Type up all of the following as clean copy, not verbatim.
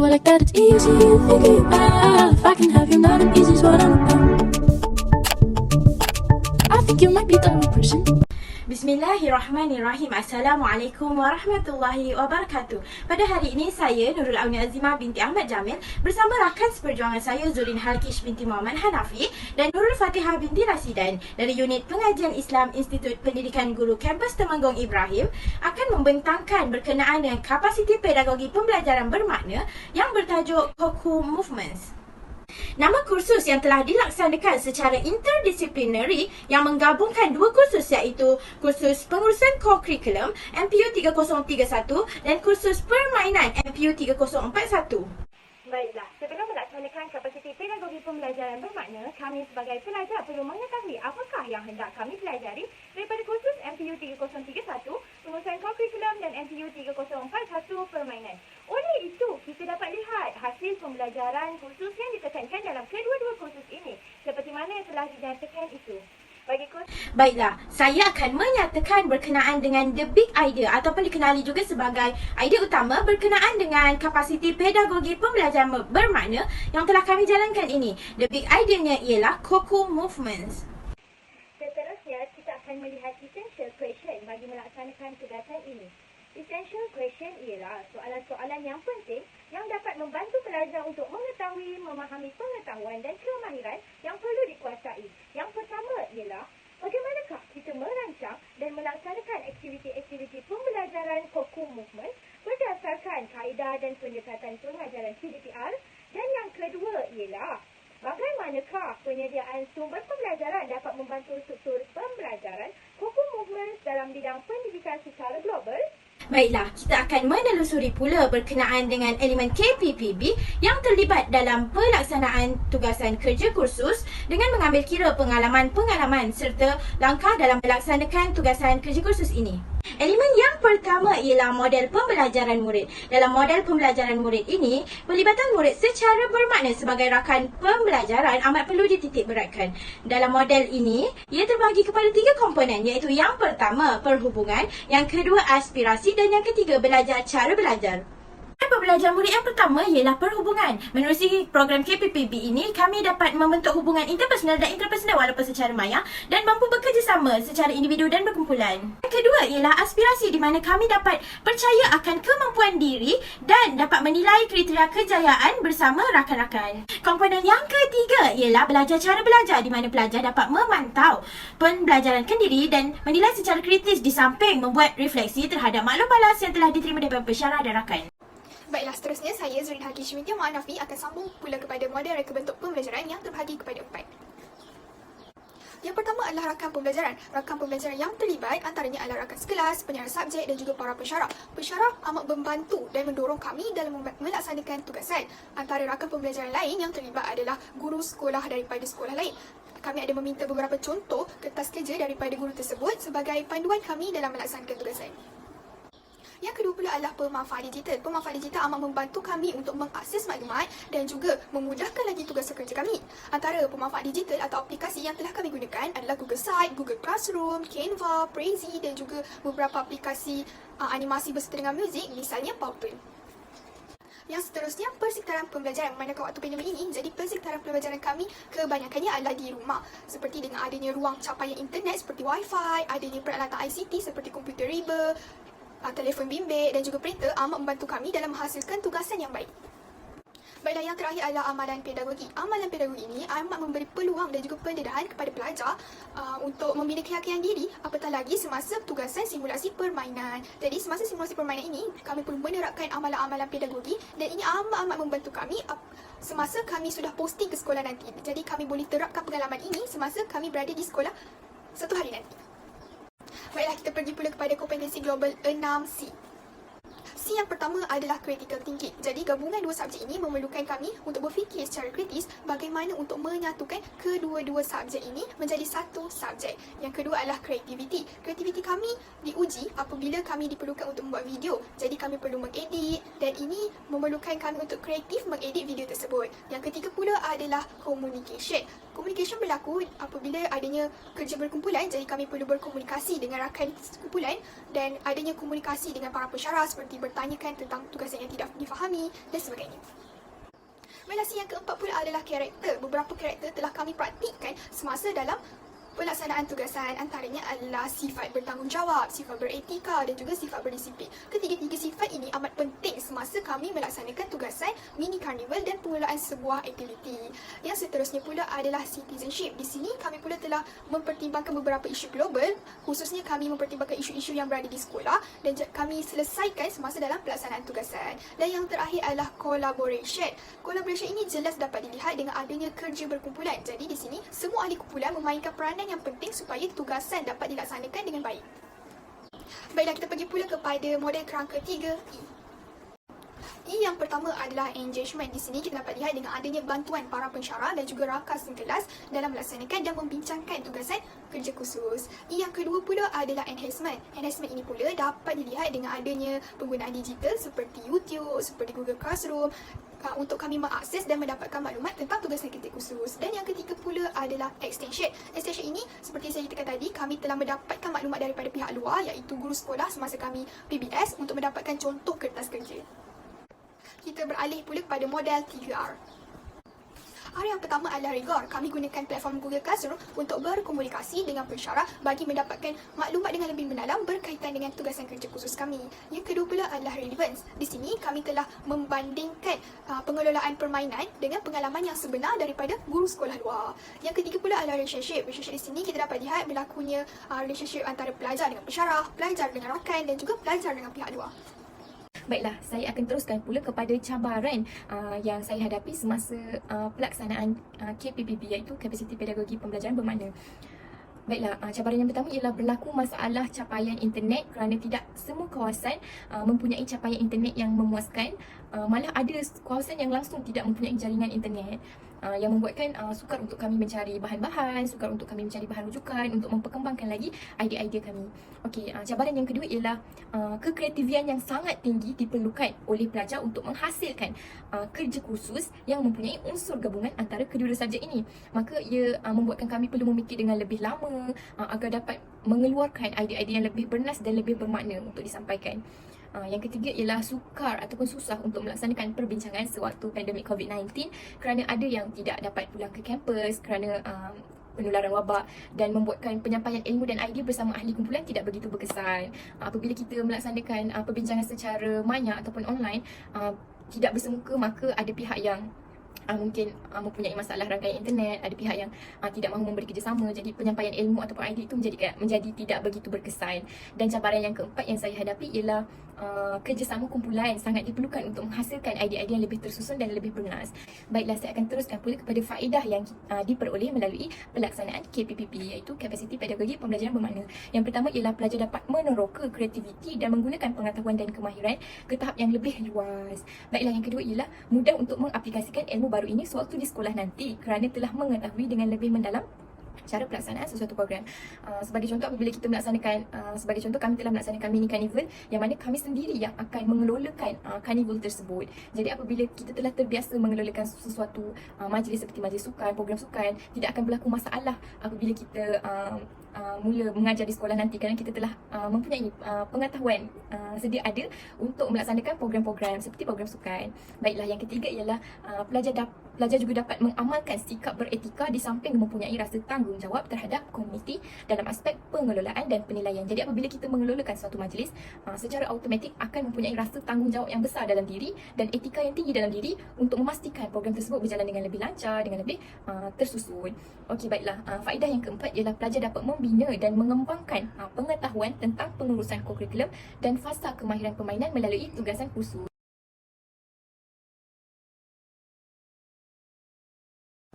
do it like that, it's easy to figure out. If I can have you, not easy is what I'm about. I think you might be the right person. Bismillahirrahmanirrahim. Assalamualaikum warahmatullahi wabarakatuh. Pada hari ini saya Nurul Aunia Azimah binti Ahmad Jamil bersama rakan seperjuangan saya Zulin Halkish binti Muhammad Hanafi dan Nurul Fatihah binti Rasidan dari Unit Pengajian Islam Institut Pendidikan Guru Kampus Temanggung Ibrahim akan membentangkan berkenaan dengan kapasiti pedagogi pembelajaran bermakna yang bertajuk COCO Movements. Nama kursus yang telah dilaksanakan secara interdisciplinary yang menggabungkan dua kursus iaitu kursus pengurusan core curriculum MPU 3031 dan kursus permainan MPU 3041. Baiklah, sebelum melaksanakan kapasiti pedagogi pembelajaran bermakna, kami sebagai pelajar perlu mengetahui apakah yang hendak kami pelajari daripada kursus MPU 3031, pengurusan core curriculum dan MPU 3041 permainan. Oleh itu, kita dapat lihat hasil pembelajaran kursus yang ditekankan dalam kedua-dua kursus ini seperti mana yang telah dinyatakan itu. Baiklah, saya akan menyatakan berkenaan dengan the big idea ataupun dikenali juga sebagai idea utama berkenaan dengan kapasiti pedagogi pembelajaran bermakna yang telah kami jalankan ini. The big idea-nya ialah COCO Movements. Seterusnya, kita akan melihat essential question bagi melaksanakan tugasan ini. Essential question ialah soalan-soalan yang penting yang dapat membantu pelajar untuk mengetahui, memahami pengetahuan dan kemahiran yang perlu dikuasai. Yang pertama ialah, bagaimanakah kita merancang dan melaksanakan aktiviti-aktiviti pembelajaran COCO Movement berdasarkan kaedah dan pendekatan pengajaran CDPR. Dan yang kedua ialah, bagaimanakah penyediaan sumber pembelajaran dapat membantu struktur pembelajaran COCO Movement dalam bidang pendidikan secara global. Baiklah, kita akan menelusuri pula berkenaan dengan elemen KPPB yang terlibat dalam pelaksanaan tugasan kerja kursus dengan mengambil kira pengalaman-pengalaman serta langkah dalam melaksanakan tugasan kerja kursus ini. Elemen yang pertama ialah model pembelajaran murid. Dalam model pembelajaran murid ini, pelibatan murid secara bermakna sebagai rakan pembelajaran amat perlu dititik beratkan. Dalam model ini, ia terbahagi kepada 3 komponen iaitu yang pertama, perhubungan, yang kedua, aspirasi dan yang ketiga, belajar cara belajar. Pembelajaran murid yang pertama ialah perhubungan. Menerusi program KPPB ini, kami dapat membentuk hubungan interpersonal dan intrapersonal walaupun secara maya dan mampu bekerjasama secara individu dan berkumpulan. Yang kedua ialah aspirasi di mana kami dapat percaya akan kemampuan diri dan dapat menilai kriteria kejayaan bersama rakan-rakan. Komponen yang ketiga ialah belajar cara belajar di mana pelajar dapat memantau pembelajaran kendiri dan menilai secara kritis di samping membuat refleksi terhadap maklum balas yang telah diterima daripada pensyarah dan rakan. Baiklah, seterusnya saya Zulin Halkish binti Muhammad Hanafi akan sambung pula kepada model reka bentuk pembelajaran yang terbahagi kepada 4. Yang pertama adalah rakan pembelajaran. Rakan pembelajaran yang terlibat antaranya adalah rakan sekelas, penyarah subjek dan juga para pensyarah. Pensyarah amat membantu dan mendorong kami dalam melaksanakan tugasan. Antara rakan pembelajaran lain yang terlibat adalah guru sekolah daripada sekolah lain. Kami ada meminta beberapa contoh kertas kerja daripada guru tersebut sebagai panduan kami dalam melaksanakan tugasan. Yang kedua pula adalah pemanfaat digital. Pemanfaat digital amat membantu kami untuk mengakses maklumat dan juga memudahkan lagi tugas kerja kami. Antara pemanfaat digital atau aplikasi yang telah kami gunakan adalah Google Site, Google Classroom, Canva, Prezi dan juga beberapa aplikasi animasi berserta dengan muzik, misalnya PowerPoint. Yang seterusnya, persekitaran pembelajaran. Manakah waktu pandemik ini, jadi persekitaran pembelajaran kami kebanyakannya adalah di rumah. Seperti dengan adanya ruang capaian internet seperti Wi-Fi, adanya peralatan ICT seperti komputer riba, telefon bimbit dan juga printer amat membantu kami dalam menghasilkan tugasan yang baik. Baiklah, yang terakhir adalah amalan pedagogi. Amalan pedagogi ini amat memberi peluang dan juga pendedahan kepada pelajar untuk membina keyakinan diri, apatah lagi semasa tugasan simulasi permainan. Jadi semasa simulasi permainan ini, kami perlu menerapkan amalan-amalan pedagogi dan ini amat membantu kami semasa kami sudah posting ke sekolah nanti. Jadi kami boleh terapkan pengalaman ini semasa kami berada di sekolah satu hari nanti. Baiklah, kita pergi pula kepada kompetensi global 6C. C yang pertama adalah critical thinking. Jadi gabungan dua subjek ini memerlukan kami untuk berfikir secara kritis bagaimana untuk menyatukan kedua-dua subjek ini menjadi satu subjek. Yang kedua adalah creativity. Kreativiti kami diuji apabila kami diperlukan untuk membuat video. Jadi kami perlu mengedit dan ini memerlukan kami untuk kreatif mengedit video tersebut. Yang ketiga pula adalah communication. Communication berlaku apabila adanya kerja berkumpulan, jadi kami perlu berkomunikasi dengan rakan kumpulan dan adanya komunikasi dengan para pensyarah seperti bertanya mempertanyakan tentang tugasan yang tidak difahami dan sebagainya. Relasi yang keempat pula adalah karakter. Beberapa karakter telah kami praktikkan semasa dalam pelaksanaan tugasan, antaranya adalah sifat bertanggungjawab, sifat beretika dan juga sifat berdisiplin. Ketiga-tiga sifat ini amat penting semasa kami melaksanakan tugasan mini karnival dan pengelolaan sebuah aktiviti. Yang seterusnya pula adalah citizenship. Di sini kami pula telah mempertimbangkan beberapa isu global, khususnya kami mempertimbangkan isu-isu yang berada di sekolah dan kami selesaikan semasa dalam pelaksanaan tugasan. Dan yang terakhir adalah collaboration. Collaboration ini jelas dapat dilihat dengan adanya kerja berkumpulan. Jadi di sini semua ahli kumpulan memainkan peranan yang penting supaya tugasan dapat dilaksanakan dengan baik. Baiklah, kita pergi pula kepada model kerangka 3, E. Yang pertama adalah engagement. Di sini kita dapat lihat dengan adanya bantuan para pensyarah dan juga rakan sekelas dalam melaksanakan dan membincangkan tugasan kerja khusus. E yang kedua pula adalah enhancement. Enhancement ini pula dapat dilihat dengan adanya penggunaan digital seperti YouTube, seperti Google Classroom untuk kami mengakses dan mendapatkan maklumat tentang tugasan kerja khusus. Dan yang ketiga pula adalah extension. Extension ini seperti saya katakan tadi, kami telah mendapatkan maklumat daripada pihak luar iaitu guru sekolah semasa kami PBS untuk mendapatkan contoh kertas kerja. Kita beralih pula kepada model 3R. R yang pertama adalah rigor. Kami gunakan platform Google Classroom untuk berkomunikasi dengan pensyarah bagi mendapatkan maklumat dengan lebih mendalam berkaitan dengan tugasan kerja khusus kami. Yang kedua pula adalah relevance. Di sini kami telah membandingkan pengelolaan permainan dengan pengalaman yang sebenar daripada guru sekolah luar. Yang ketiga pula adalah relationship. Relationship di sini kita dapat lihat berlakunya relationship antara pelajar dengan pensyarah, pelajar dengan rakan dan juga pelajar dengan pihak luar. Baiklah, saya akan teruskan pula kepada cabaran yang saya hadapi semasa pelaksanaan KPPB, iaitu Kapasiti Pedagogi Pembelajaran Bermakna. Baiklah, cabaran yang pertama ialah berlaku masalah capaian internet kerana tidak semua kawasan mempunyai capaian internet yang memuaskan. Malah ada kawasan yang langsung tidak mempunyai jaringan internet. Yang membuatkan sukar untuk kami mencari bahan-bahan, sukar untuk kami mencari bahan rujukan untuk memperkembangkan lagi idea-idea kami. Okey, cabaran yang kedua ialah kekreativian yang sangat tinggi diperlukan oleh pelajar untuk menghasilkan kerja khusus yang mempunyai unsur gabungan antara kedua subjek ini. Maka ia membuatkan kami perlu memikir dengan lebih lama agar dapat mengeluarkan idea-idea yang lebih bernas dan lebih bermakna untuk disampaikan. Yang ketiga ialah sukar ataupun susah untuk melaksanakan perbincangan sewaktu pandemik COVID-19 kerana ada yang tidak dapat pulang ke kampus kerana penularan wabak dan membuatkan penyampaian ilmu dan idea bersama ahli kumpulan tidak begitu berkesan. Apabila kita melaksanakan perbincangan secara maya ataupun online tidak bersemuka, maka ada pihak yang mungkin mempunyai masalah rangkaian internet, ada pihak yang tidak mahu memberi kerjasama, jadi penyampaian ilmu ataupun idea itu menjadi tidak begitu berkesan. Dan cabaran yang keempat yang saya hadapi ialah kerjasama kumpulan sangat diperlukan untuk menghasilkan idea-idea yang lebih tersusun dan lebih bernas. Baiklah, saya akan teruskan pula kepada faedah yang diperoleh melalui pelaksanaan KPPP, iaitu Kapasiti Pedagogi Pembelajaran Bermakna. Yang pertama ialah pelajar dapat meneroka kreativiti dan menggunakan pengetahuan dan kemahiran ke tahap yang lebih luas. Baiklah, yang kedua ialah mudah untuk mengaplikasikan ilmu baru ini sewaktu di sekolah nanti kerana telah mengetahui dengan lebih mendalam cara pelaksanaan sesuatu program. Sebagai contoh, apabila kita melaksanakan, sebagai contoh kami telah melaksanakan mini carnival yang mana kami sendiri yang akan mengelolakan carnival tersebut. Jadi apabila kita telah terbiasa mengelolakan sesuatu majlis seperti majlis sukan, program sukan, tidak akan berlaku masalah apabila kita mula mengajar di sekolah nanti kerana kita telah mempunyai pengetahuan sedia ada untuk melaksanakan program-program seperti program sukan. Baiklah, yang ketiga ialah pelajar juga dapat mengamalkan sikap beretika di samping mempunyai rasa tanggungjawab terhadap komuniti dalam aspek pengelolaan dan penilaian. Jadi apabila kita mengelolakan suatu majlis, secara automatik akan mempunyai rasa tanggungjawab yang besar dalam diri dan etika yang tinggi dalam diri untuk memastikan program tersebut berjalan dengan lebih lancar, dengan lebih tersusun. Okey, baiklah, faedah yang keempat ialah pelajar dapat membina dan mengembangkan pengetahuan tentang pengurusan kurikulum dan fasa kemahiran permainan melalui tugasan khusus.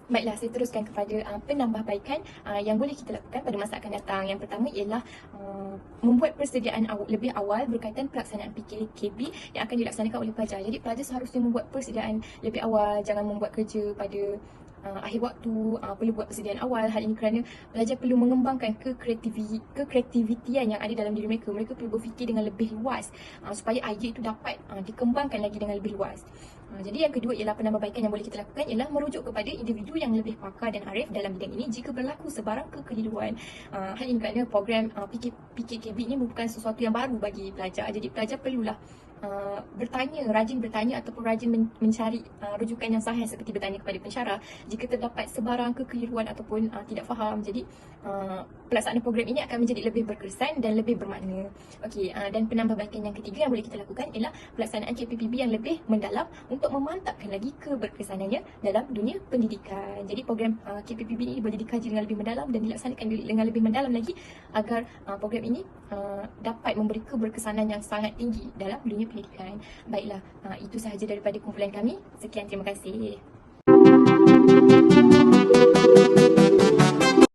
Baiklah, saya teruskan kepada penambahbaikan yang boleh kita lakukan pada masa akan datang. Yang pertama ialah membuat persediaan lebih awal berkaitan pelaksanaan PKKB yang akan dilaksanakan oleh pelajar. Jadi pelajar seharusnya membuat persediaan lebih awal, jangan membuat kerja pada akhir waktu. Perlu buat persediaan awal. Hal ini kerana pelajar perlu mengembangkan kekreativitian yang ada dalam diri mereka. Mereka perlu berfikir dengan lebih luas supaya idea itu dapat dikembangkan lagi dengan lebih luas. Jadi yang kedua ialah penambahbaikan yang boleh kita lakukan ialah merujuk kepada individu yang lebih pakar dan arif dalam bidang ini jika berlaku sebarang kekeliruan. Hal ini kerana program PKKB ini merupakan sesuatu yang baru bagi pelajar. Jadi pelajar perlulah rajin bertanya ataupun rajin mencari rujukan yang sahih seperti bertanya kepada pensyarah jika terdapat sebarang kekeliruan ataupun tidak faham. Jadi pelaksanaan program ini akan menjadi lebih berkesan dan lebih bermakna. Okey, dan penambahbaikan yang ketiga yang boleh kita lakukan ialah pelaksanaan KPPB yang lebih mendalam untuk memantapkan lagi keberkesanannya dalam dunia pendidikan. Jadi program KPPB ini boleh dikaji dengan lebih mendalam dan dilaksanakan dengan lebih mendalam lagi agar program ini dapat memberi keberkesanan yang sangat tinggi dalam dunia pendidikan. Baiklah, itu sahaja daripada kumpulan kami. Sekian, terima kasih.